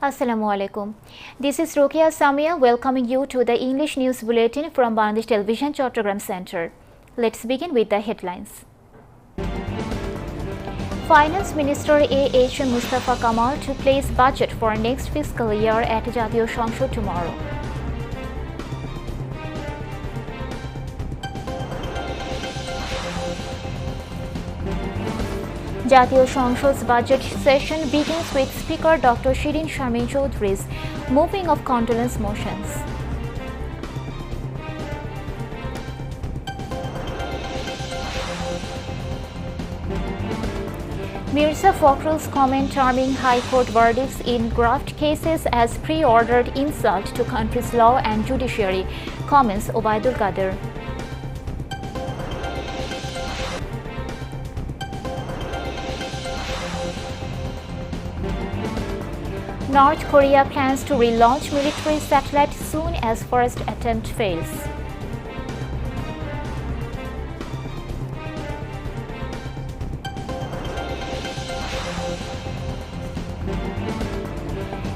Assalamu alaikum. This is Rokia Samia welcoming you to the English News Bulletin from Bangladesh Television Chattogram Center. Let's begin with the headlines. Finance Minister A.H. Mustafa Kamal to place budget for next fiscal year at Jatiyo সংসদ tomorrow. Jatiyo Sangshod's budget session begins with Speaker Dr. Shirin Sharmin Chaudhury's moving of condolence motions. Mirza Fakhrul's comment terming High Court verdicts in graft cases as pre-ordered insult to country's law and judiciary, comments Obaidul Qadir. North Korea plans to relaunch military satellite soon as first attempt fails.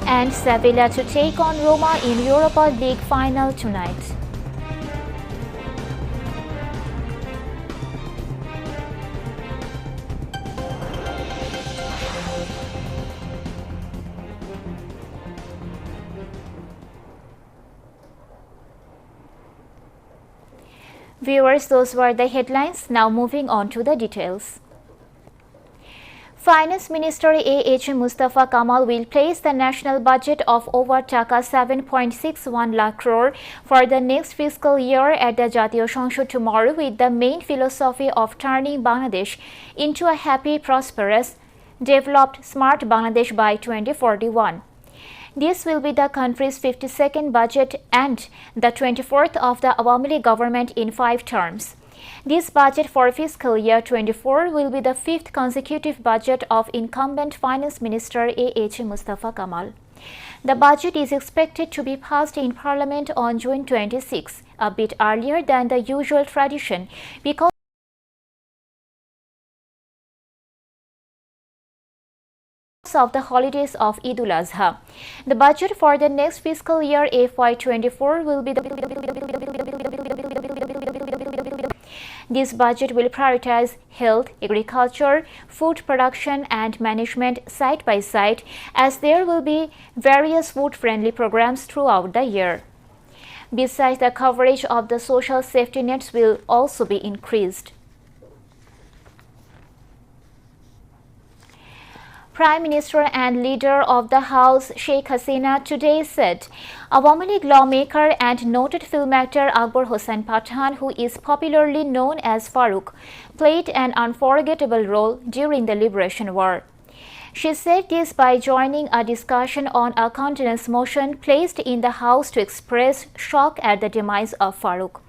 And Sevilla to take on Roma in Europa League final tonight. Viewers, those were the headlines. Now moving on to the details. Finance Minister A.H. Mustafa Kamal will place the national budget of over Taka 7.61 lakh crore for the next fiscal year at the Jatiyo সংসদ tomorrow with the main philosophy of turning Bangladesh into a happy, prosperous, developed, smart Bangladesh by 2041. This will be the country's 52nd budget and the 24th of the Awami League government in 5 terms. This budget for fiscal year 24 will be the 5th consecutive budget of incumbent Finance Minister A.H. Mustafa Kamal. The budget is expected to be passed in Parliament on June 26, a bit earlier than the usual tradition because of the holidays of Eid ul-Azha. The budget for the next fiscal year FY24 will be This budget will prioritize health, agriculture, food production and management side by side as there will be various food-friendly programs throughout the year. Besides, the coverage of the social safety nets will also be increased. Prime Minister and leader of the House Sheikh Hasina today said Awami League lawmaker and noted film actor Akbar Hossain Pathan, who is popularly known as Farooq, played an unforgettable role during the Liberation War. She said this by joining a discussion on a condolence motion placed in the House to express shock at the demise of Farooq.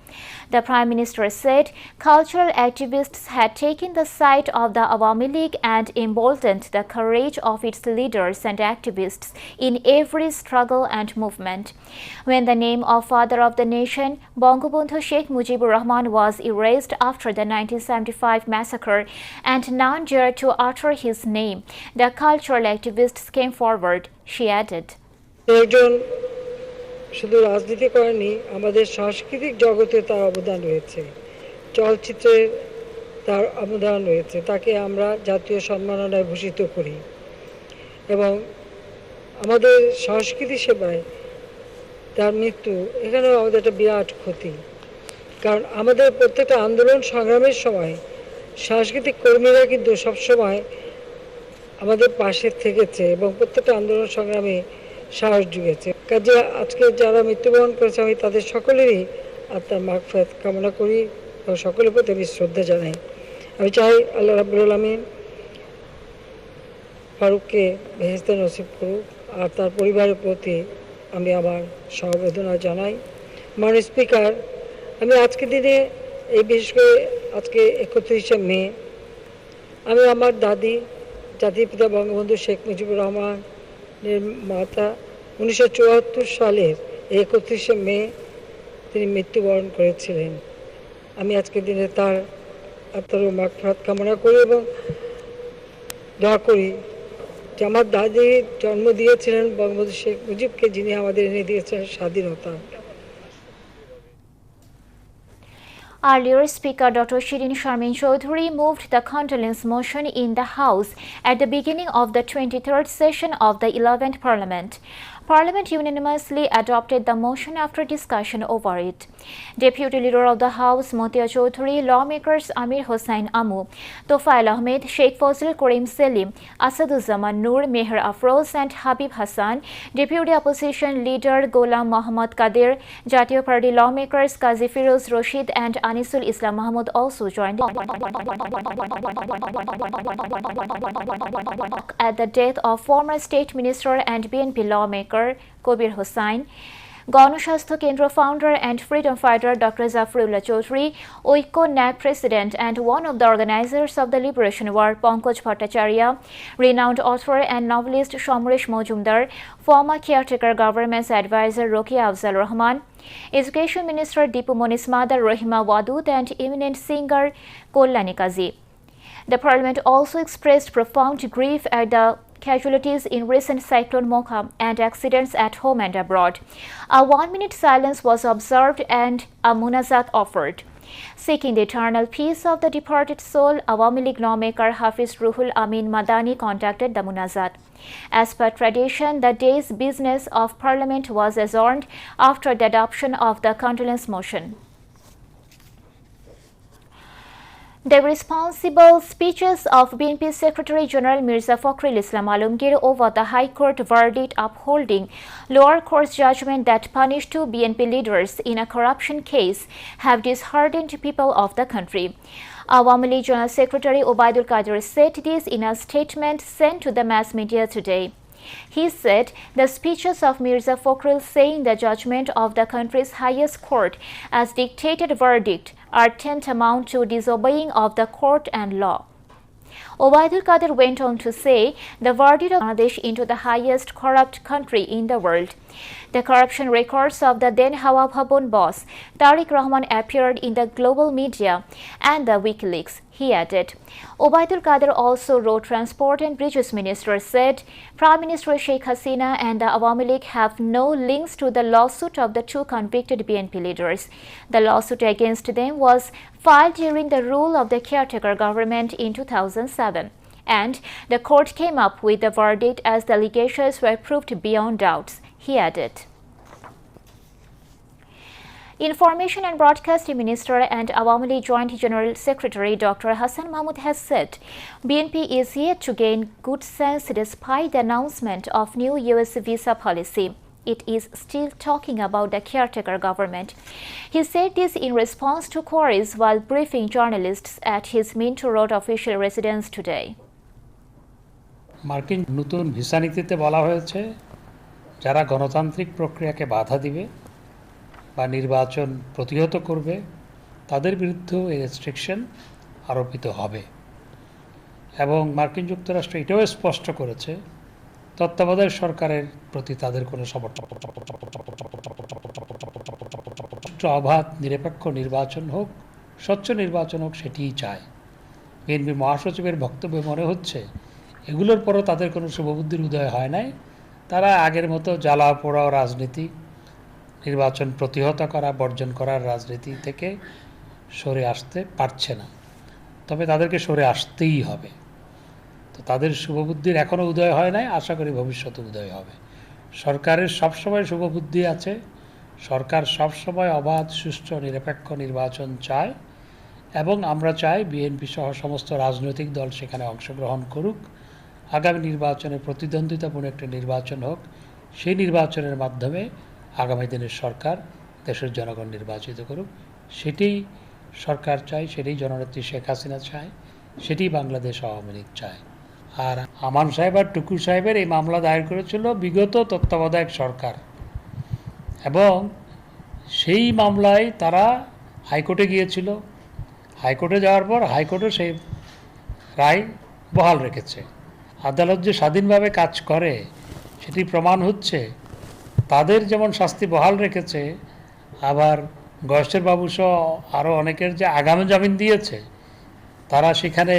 The Prime Minister said cultural activists had taken the side of the Awami League and emboldened the courage of its leaders and activists in every struggle and movement. When the name of father of the nation, Bangabandhu Sheikh Mujibur Rahman, was erased after the 1975 massacre and none dared to utter his name, the cultural activists came forward, she added. শুধু রাজনীতি করেনি, আমাদের সাংস্কৃতিক জগতে তার অবদান রয়েছে, চলচ্চিত্রে তার অবদান রয়েছে, তাকে আমরা জাতীয় সম্মাননায় ভূষিত করি এবং আমাদের সংস্কৃতি সেবায় তার মৃত্যু এখানেও আমাদের একটা বিরাট ক্ষতি। কারণ আমাদের প্রত্যেকটা আন্দোলন সংগ্রামের সময় সাংস্কৃতিক কর্মীরা কিন্তু সবসময় আমাদের পাশে থেকেছে এবং প্রত্যেকটা আন্দোলন সংগ্রামে সাহস জুগিয়েছে। কাজে আজকে যারা মৃত্যুবরণ করেছে আমি তাদের সকলেরই আত্মার মাগফিরাত কামনা করি এবং সকলের প্রতি আমি শ্রদ্ধা জানাই। আমি চাই আল্লাহ রাব্বুল আলামিন ফারুককে বেহেশত নসিব করুক আর তার পরিবারের প্রতি আমি আমার সমবেদনা জানাই। মাননীয় স্পিকার, আমি আজকে দিনে এই বিশেষ করে আজকে 31শে মে আমি আমার দাদি জাতির পিতা বঙ্গবন্ধু শেখ মুজিবুর রহমানের মাতা 1974 সালের 31শে মে তিনি মৃত্যুবরণ করেছিলেন। আমি আজকের দিনে তার আত্মার মাগফিরাত কামনা করি এবং দোয়া করি যে আমার দাদি জন্ম দিয়েছিলেন বঙ্গবন্ধু শেখ মুজিবকে, যিনি আমাদের এনে দিয়েছেন স্বাধীনতা। Earlier, Speaker Dr. Shirin Sharmin Chaudhuri moved the condolence motion in the House at the beginning of the 23rd session of the 11th Parliament. Parliament unanimously adopted the motion after discussion over it. Deputy Leader of the House, Motia Chaudhuri, lawmakers Amir Hossain Amu, Tofail Ahmed, Sheikh Fazil Karim Selim, Asaduzzaman Noor, Meher Afroz and Habib Hassan, Deputy Opposition Leader Ghulam Mohammad Kadir, Jatiyo Party lawmakers Qazi Firoz Rashid and Anisul Islam Mahmood also joined at the death of former State Minister and BNP lawmaker Kobir Hossain. গণস্বাস্থ্য কেন্দ্র founder and freedom fighter Dr. Zafrullah Chaudhuri, Oiko NAC president and one of the organizers of the Liberation War Pankaj Bhattacharya, renowned author and novelist Shamresh Mojumdar, former caretaker government's advisor Rokia Afzal Rahman, Education Minister Dipu Moni's mother Rahima Wadud and eminent singer Kollani Kazi. The Parliament also expressed profound grief at the casualties in recent cyclone Mocha and accidents at home and abroad. A 1-minute silence was observed and a munazat offered. Seeking the eternal peace of the departed soul, Awami League lawmaker Hafiz Ruhul Amin Madani conducted the munazat. As per tradition, the day's business of Parliament was adjourned after the adoption of the condolence motion. The responsible speeches of BNP Secretary General Mirza Fakhrul Islam Alamgir over the High Court verdict upholding lower court's judgment that punished 2 BNP leaders in a corruption case have disheartened people of the country. Awami League General Secretary Obaidul Qadir said this in a statement sent to the mass media today. He said the speeches of Mirza Fakhrul saying the judgment of the country's highest court as dictated verdict are tantamount to disobeying of the court and law. Obaidul Qadir went on to say the verdict of Bangladesh into the highest corrupt country in the world. The corruption records of the then Hawa Bhavan boss Tariq Rahman appeared in the global media and the WikiLeaks, he added. Obaidul Qadir also wrote Transport and Bridges Minister said Prime Minister Sheikh Hasina and the Awami League have no links to the lawsuit of the 2 convicted BNP leaders. The lawsuit against them was filed during the rule of the caretaker government in 2007. And the court came up with the verdict as the allegations were proved beyond doubts, he added. Information and Broadcasting Minister and Awami League Joint General Secretary Dr. Hassan Mahmood has said BNP is yet to gain good sense despite the announcement of new US visa policy. It is still talking about the caretaker government. He said this in response to queries while briefing journalists at his Minto Road official residence today. মার্কিন নতুন visa নীতিতে বলা হয়েছে যারা গণতান্ত্রিক প্রক্রিয়াকে বাধা দিবে বা নির্বাচন প্রতিহত করবে তাদের বিরুদ্ধেও এই রেস্ট্রিকশন আরোপিত হবে এবং মার্কিন যুক্তরাষ্ট্র এটাও স্পষ্ট করেছে তত্ত্বাবধায়ক সরকারের প্রতি তাদের কোনো অবাধ নিরপেক্ষ নির্বাচন হোক স্বচ্ছ নির্বাচন হোক সেটিই চায়। বিএনপি মহাসচিবের বক্তব্যে মনে হচ্ছে এগুলোর পরও তাদের কোনো শুভবুদ্ধির উদয় হয় নাই। তারা আগের মতো জ্বালা পোড়াও রাজনীতি নির্বাচন প্রতিহত করা বর্জন করার রাজনীতি থেকে সরে আসতে পারছে না, তবে তাদেরকে সরে আসতেই হবে। তো তাদের শুভবুদ্ধির এখনও উদয় হয় নাই, আশা করি ভবিষ্যতে উদয় হবে। সরকারের সবসময় শুভবুদ্ধি আছে, সরকার সবসময় অবাধ সুষ্ঠু নিরপেক্ষ নির্বাচন চায় এবং আমরা চাই বিএনপি সহ সমস্ত রাজনৈতিক দল সেখানে অংশগ্রহণ করুক, আগামী নির্বাচনে প্রতিদ্বন্দ্বিতাপূর্ণ একটা নির্বাচন হোক, সেই নির্বাচনের মাধ্যমে আগামী দিনের সরকার দেশের জনগণ নির্বাচিত করুক। সেটাই সরকার চায়, সেটাই জননেত্রী শেখ হাসিনা চায়, সেটাই বাংলাদেশ আওয়ামী লীগ চায়। আর আমান সাহেব আর টুকু সাহেবের এই মামলা দায়ের করেছিল বিগত তত্ত্বাবধায়ক সরকার এবং সেই মামলায় তারা হাইকোর্টে গিয়েছিল। হাইকোর্টে যাওয়ার পর হাইকোর্টে সেই রায় বহাল রেখেছে। আদালত যে স্বাধীনভাবে কাজ করে সেটি প্রমাণ হচ্ছে। তাদের যেমন শাস্তি বহাল রেখেছে, আবার গয়েশ্বর বাবু সহ আরও অনেকের যে আগামী জামিন দিয়েছে, তারা সেখানে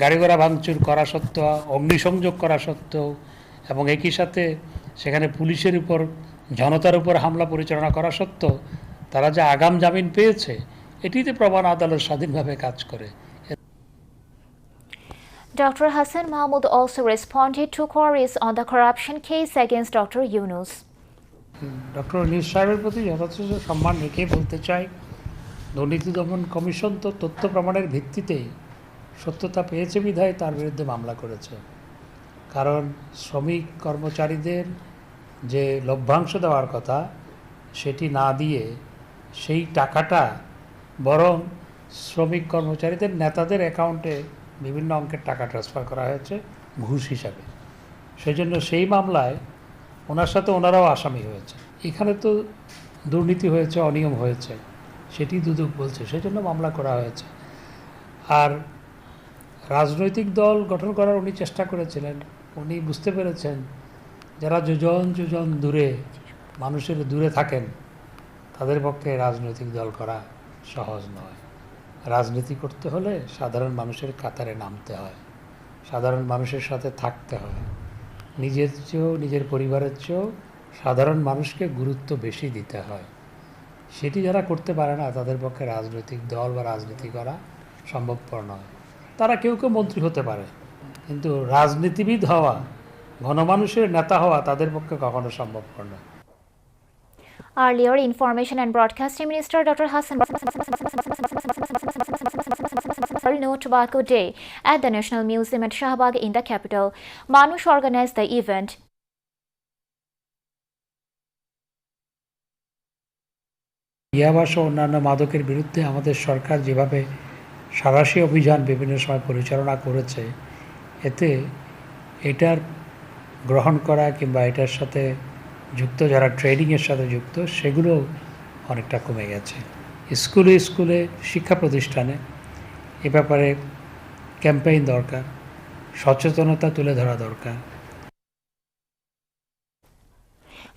গাড়ি ঘোড়া ভাঙচুর করা সত্ত্বেও, অগ্নিসংযোগ করা সত্ত্বেও এবং একই সাথে সেখানে পুলিশের উপর, জনতার উপর হামলা পরিচালনা করা সত্ত্বেও তারা যে আগাম জামিন পেয়েছে, এটিতে প্রমাণ আদালত স্বাধীনভাবে কাজ করে। Dr. Hassan Mahmood also responded to queries on the corruption case against Dr. Yunus. Doctor Yunus সাহেবের প্রতি যথেষ্ট সম্মান রেখে বলতে চাই, দুর্নীতি দমন কমিশন তো তথ্য প্রমাণের ভিত্তিতেই সত্যতা পেয়েছে বিধায় তার বিরুদ্ধে মামলা করেছে। কারণ শ্রমিক কর্মচারীদের যে লভ্যাংশ দেওয়ার কথা সেটি না দিয়ে সেই টাকাটা বরং শ্রমিক কর্মচারীদের নেতাদের অ্যাকাউন্টে বিভিন্ন অঙ্কের টাকা ট্রান্সফার করা হয়েছে ঘুষ হিসাবে। সেই জন্য সেই মামলায় ওনার সাথে ওনারাও আসামি হয়েছে। এখানে তো দুর্নীতি হয়েছে, অনিয়ম হয়েছে, সেটি দুদক বলছে, সেই জন্য মামলা করা হয়েছে। আর রাজনৈতিক দল গঠন করার উনি চেষ্টা করেছিলেন। উনি বুঝতে পেরেছেন যারা যোজন যোজন দূরে, মানুষের দূরে থাকেন, তাদের পক্ষে রাজনৈতিক দল করা সহজ নয়। রাজনীতি করতে হলে সাধারণ মানুষের কাতারে নামতে হয়, সাধারণ মানুষের সাথে থাকতে হয়, নিজের চেয়েও, নিজের পরিবারের চেয়েও সাধারণ মানুষকে গুরুত্ব বেশি দিতে হয়। সেটি যারা করতে পারে না, তাদের পক্ষে রাজনৈতিক দল বা রাজনীতি করা সম্ভবপর নয়। তারা কেউ কেউ মন্ত্রী হতে পারে, কিন্তু রাজনীতিবিদ হওয়া, গণমানুষের নেতা হওয়া তাদের পক্ষে কখনো সম্ভবপর নয়। Earlier, Information and Broadcasting Minister Dr. Hassan No Tobacco Day at the National Museum at Shahbag in the capital. Manush organized the event. ইয়াবা সহ অন্যান্য মাদকের বিরুদ্ধে আমাদের সরকার যেভাবে সাঁড়াশি অভিযান বিভিন্ন সময় পরিচালনা করেছে, এতে এটার গ্রহণ করা কিংবা এটার সাথে যুক্ত যারা ট্রেনিংয়ের সাথে যুক্ত, সেগুলো অনেকটা কমে গেছে। স্কুলে স্কুলে, শিক্ষা প্রতিষ্ঠানে এ ব্যাপারে ক্যাম্পেইন দরকার, সচেতনতা তুলে ধরা দরকার।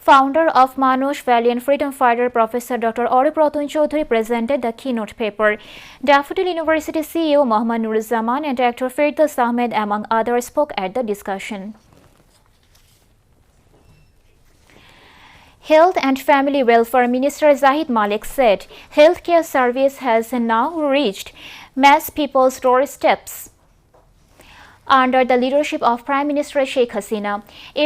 Founder of Manush Valiant Freedom Fighter Professor Dr. Arup Ratan Chaudhary presented the keynote paper. Daffodil University CEO Mohammad Nuruzzaman and actor Firdaus Ahmed, among others, spoke at the discussion. Health and Family Welfare Minister Zahid Malik said healthcare service has now reached mass people's doorsteps. Under the leadership of Prime Minister Sheikh Hasina,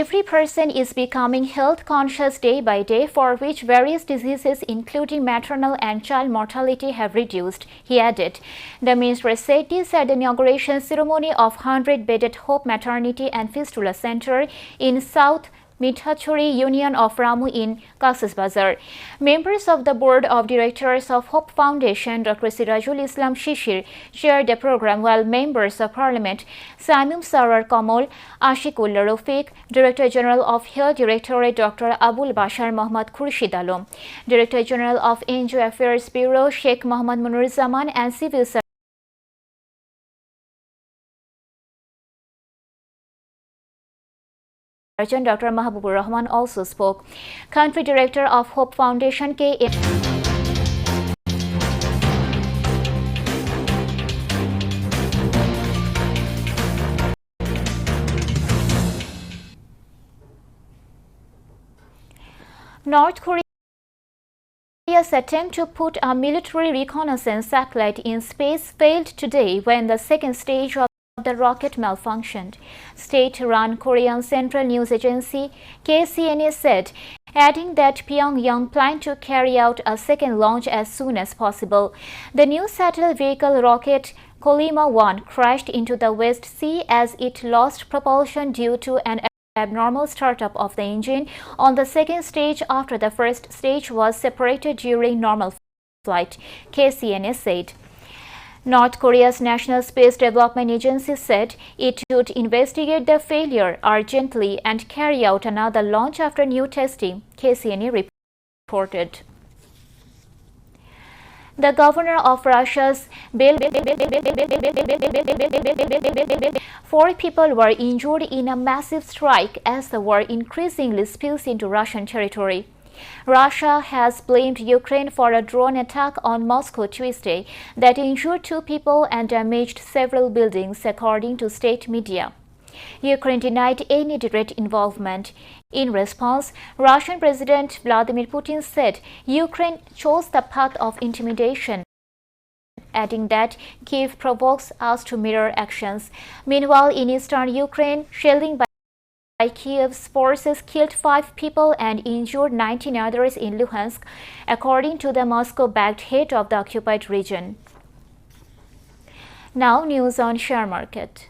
every person is becoming health conscious day by day, for which various diseases including maternal and child mortality have reduced, he added. The minister said this at the inauguration ceremony of 100-bedded Hope Maternity and Fistula Center in South Mithachuri Union of Ramu in Kasas Bazar. Members of the Board of Directors of Hope Foundation, Dr. Sirajul Islam Shishir, chaired the program, while members of Parliament Samim Sarar Kamal, Ashikullah Rafiq, Director General of Health Directorate Dr. Abul Bashar Mohammad Khurshid Alam, Director General of NGO Affairs Bureau Sheikh Mohammad Munir Zaman, and Civil Surgeon Dr. Mahbubur Rahman also spoke. Country Director of Hope Foundation K. North Korea's attempt to put a military reconnaissance satellite in space failed today when the second stage of the rocket malfunctioned. State-run Korean Central News Agency KCNA said, adding that Pyongyang planned to carry out a second launch as soon as possible. The new satellite vehicle rocket Kolima-1 crashed into the West Sea as it lost propulsion due to an abnormal startup of the engine on the second stage after the first stage was separated during normal flight, KCNA said. North Korea's National Space Development Agency said it would investigate the failure urgently and carry out another launch after new testing, KCNA reported. The governor of Russia's four people were injured in a massive strike as the war increasingly spills into Russian territory. Russia has blamed Ukraine for a drone attack on Moscow Tuesday that injured 2 people and damaged several buildings, according to state media. Ukraine denied any direct involvement. In response, Russian President Vladimir Putin said Ukraine chose the path of intimidation, adding that Kyiv provokes us to mirror actions. Meanwhile, in eastern Ukraine, shelling by Kyiv's forces killed 5 people and injured 19 others in Luhansk, according to the Moscow-backed head of the occupied region. Now, news on share market.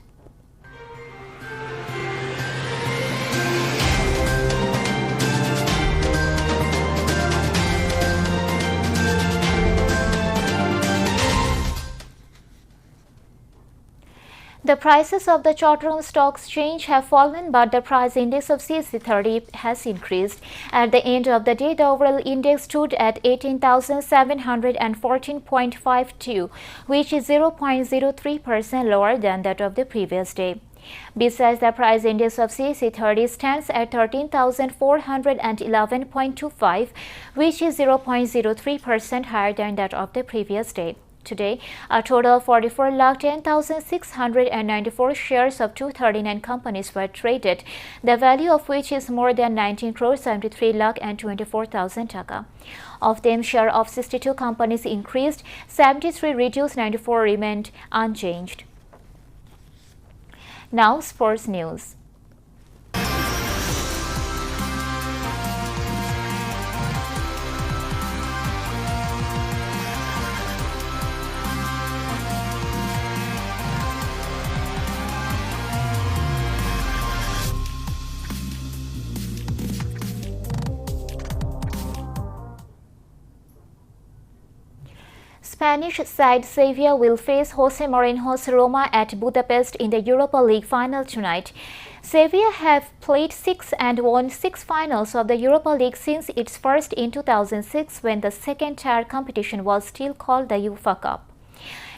The prices of the Chattanooga Stock Exchange have fallen, but the price index of CAC 30 has increased. At the end of the day, the overall index stood at 18,714.52, which is 0.03% lower than that of the previous day. Besides, the price index of CAC 30 stands at 13,411.25, which is 0.03% higher than that of the previous day. Today, a total of 44,10,694 shares of 239 companies were traded, the value of which is more than 19 crores 73 lakh and 24,000 taka. Of them, share of 62 companies increased, 73 reduced, 94 remained unchanged. Now, sports news. Spanish side Sevilla will face Jose Mourinho's Roma at Budapest in the Europa League final tonight. Sevilla have played 6 and won 6 finals of the Europa League since its first in 2006, when the second-tier competition was still called the UEFA Cup.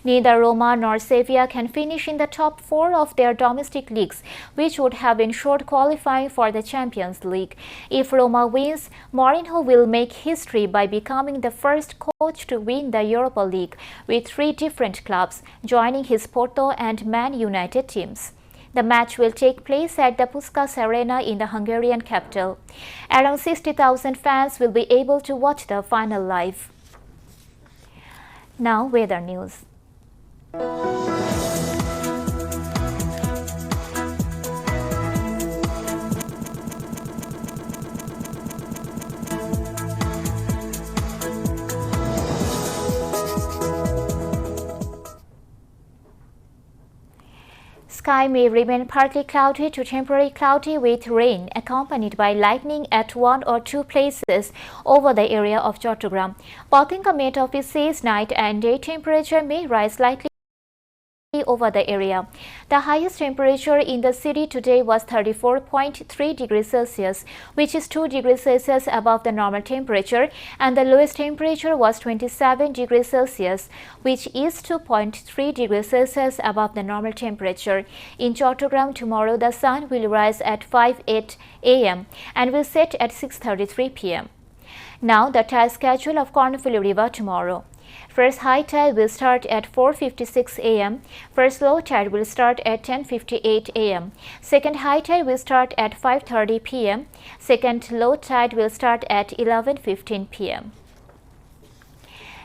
Neither Roma nor Sevilla can finish in the top 4 of their domestic leagues, which would have ensured qualifying for the Champions League. If Roma wins, Mourinho will make history by becoming the first coach to win the Europa League, with 3 different clubs joining his Porto and Man United teams. The match will take place at the Puskás Arena in the Hungarian capital. Around 60,000 fans will be able to watch the final live. Now, weather news. Sky may remain partly cloudy to temporarily cloudy with rain accompanied by lightning at 1 or 2 places over the area of Chattogram. Patinka Met Office says night and day temperature may rise slightly over the area. The highest temperature in the city today was 34.3 degrees Celsius, which is 2 degrees Celsius above the normal temperature, and the lowest temperature was 27 degrees Celsius, which is 2.3 degrees Celsius above the normal temperature. In Chattogram, tomorrow the sun will rise at 5:08 a.m. and will set at 6:33 p.m. Now, the tide schedule of Cornwall River tomorrow. First high tide will start at 4:56 a.m. First low tide will start at 10:58 a.m. Second high tide will start at 5:30 p.m. Second low tide will start at 11:15 p.m.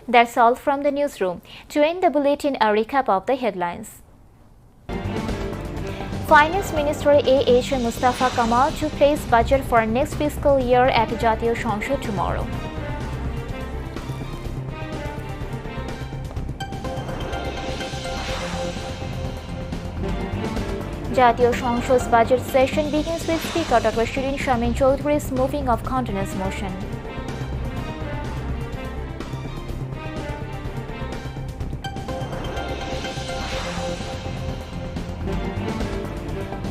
That's all from the newsroom. To end the bulletin, a recap of the headlines. Finance Minister A.H. Mustafa Kamal to place budget for next fiscal year at Jatiyo সংসদ tomorrow. Jatiyo Shongshod's budget session begins with Speaker Dr. Shirin Shamin Chowdhury's moving of confidence motion.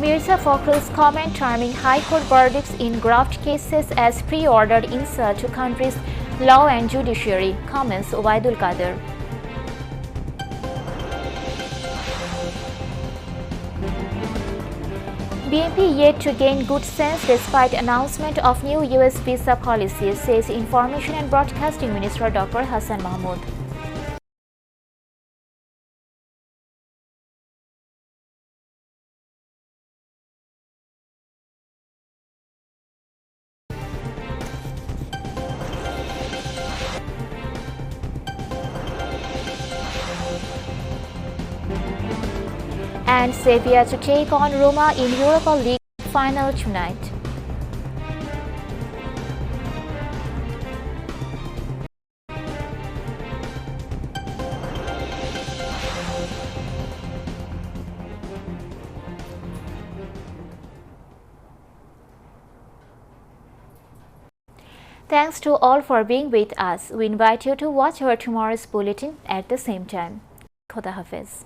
Mirza Fakhrul's comment terming High Court verdicts in graft cases as pre-ordered insult to country's law and judiciary, comments Obaidul Qadir. BNP yet to gain good sense despite announcement of new US visa policy, says Information and Broadcasting Minister Dr. Hassan Mahmood. And Sevilla to take on Roma in Europa League final tonight. Thanks to all for being with us. We invite you to watch our tomorrow's bulletin at the same time. Khuda Hafiz.